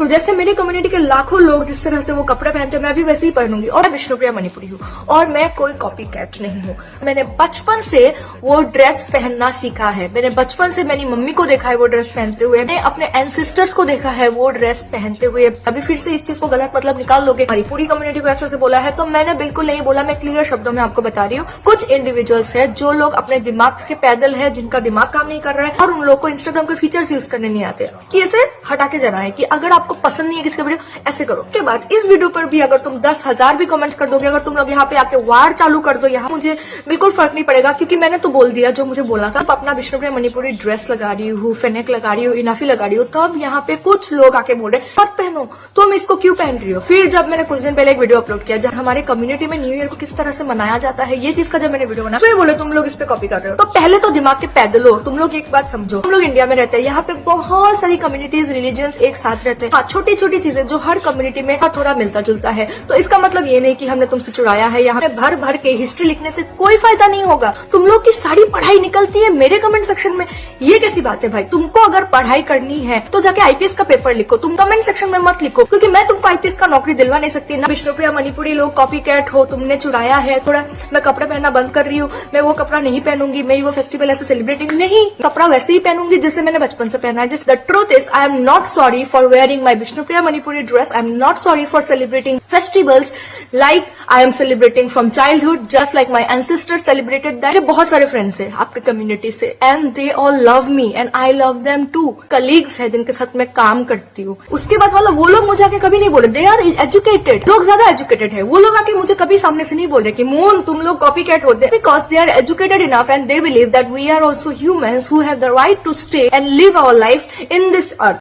तो जैसे मेरी कम्युनिटी के लाखों लोग जिस तरह से वो कपड़े पहनते हैं मैं भी वैसे ही पहनूंगी। और मैं विष्णुप्रिया मणिपुरी हूँ और मैं कोई कॉपी कैट नहीं हूँ। मैंने बचपन से वो ड्रेस पहनना सीखा है। मैंने बचपन से मेरी मम्मी को देखा है वो ड्रेस पहनते हुए, मैंने अपने एंसेस्टर्स को देखा है वो ड्रेस पहनते हुए। अभी फिर से इस चीज को गलत मतलब निकाल लोगे, हमारी पूरी कम्युनिटी को ऐसे बोला है, तो मैंने बिल्कुल नहीं बोला। मैं क्लियर शब्दों में आपको बता रही हूँ। कुछ इंडिविजुअल्स है जो लोग अपने दिमाग के पैदल है, जिनका दिमाग काम नहीं कर रहा है और उन लोग को इंस्टाग्राम के फीचर्स यूज करने नहीं आते, कि ऐसे हटा के जाना है कि अगर आपको पसंद नहीं है किसी का वीडियो ऐसे करो। उसके बाद इस वीडियो पर भी अगर तुम 10,000 भी कमेंट्स कर दोगे, अगर तुम लोग यहाँ पे आके वार चालू कर दो, यहाँ मुझे बिल्कुल फर्क नहीं पड़ेगा, क्योंकि मैंने तो बोल दिया जो मुझे बोलना था। अपना विष्णुप्रिया मणिपुरी ड्रेस लगा रही हूँ, फेनेक लगा रही हूँ, इनाफी लगा रही हूँ, तब यहाँ पे कुछ लोग आके बोल रहे मत पहनो, तुम इसको क्यों पहन रही हो। फिर जब मैंने कुछ दिन पहले एक वीडियो अपलोड किया जब हमारे कम्युनिटी में न्यू ईयर को किस तरह से मनाया जाता है, ये चीज का जब मैंने वीडियो बनाया, फिर बोले तुम लोग इस पे कॉपी कर रहे हो। तो पहले तो दिमाग के पैदल हो तुम लोग। एक बात समझो, हम लोग इंडिया में रहते हैं, यहाँ पे बहुत सारी कम्युनिटीज, रिलीजन्स एक साथ रहते हैं। छोटी छोटी चीजें जो हर कम्युनिटी में थोड़ा मिलता जुलता है, तो इसका मतलब ये नहीं कि हमने तुमसे चुराया है। यहाँ पे भर भर के हिस्ट्री लिखने से कोई फायदा नहीं होगा। तुम लोग की सारी पढ़ाई निकलती है मेरे कमेंट सेक्शन में, ये कैसी बात है भाई। तुमको अगर पढ़ाई करनी है तो जाके आईपीएस का पेपर लिखो, तुम कमेंट सेक्शन में मत लिखो, क्योंकि मैं तुमको आईपीएस का नौकरी दिलवा नहीं सकती ना। विष्णुप्रिया मणिपुरी लोग कॉपी कैट हो, तुमने चुराया है थोड़ा। मैं कपड़े पहनना बंद कर रही हूँ, मैं वो कपड़ा नहीं पहनूंगी, मैं वो फेस्टिवल ऐसे सेलिब्रेटिंग नहीं, कपड़ा वैसे ही पहनूंगी जैसे मैंने बचपन से पहना है। The truth is I am not sorry for wearing my Vishnupriya Manipuri dress. I am not sorry for celebrating festivals like I am celebrating from childhood, just like my ancestors celebrated that. बहुत सारे फ्रेंड्स है आपके community से and they all love me and I love them too. Colleagues है जिनके साथ मैं काम करती हूँ। उसके बाद वाला वो लोग मुझे आके कभी नहीं बोले, दे आर एजुकेटेड, लोग ज्यादा एजुकेटेड है, वो लोग आके मुझे कभी सामने से नहीं बोल रहे कि मून तुम लोग कॉपी कैट होते, because they are educated enough and they believe that we are also humans who have the right to stay and live our lives in this earth.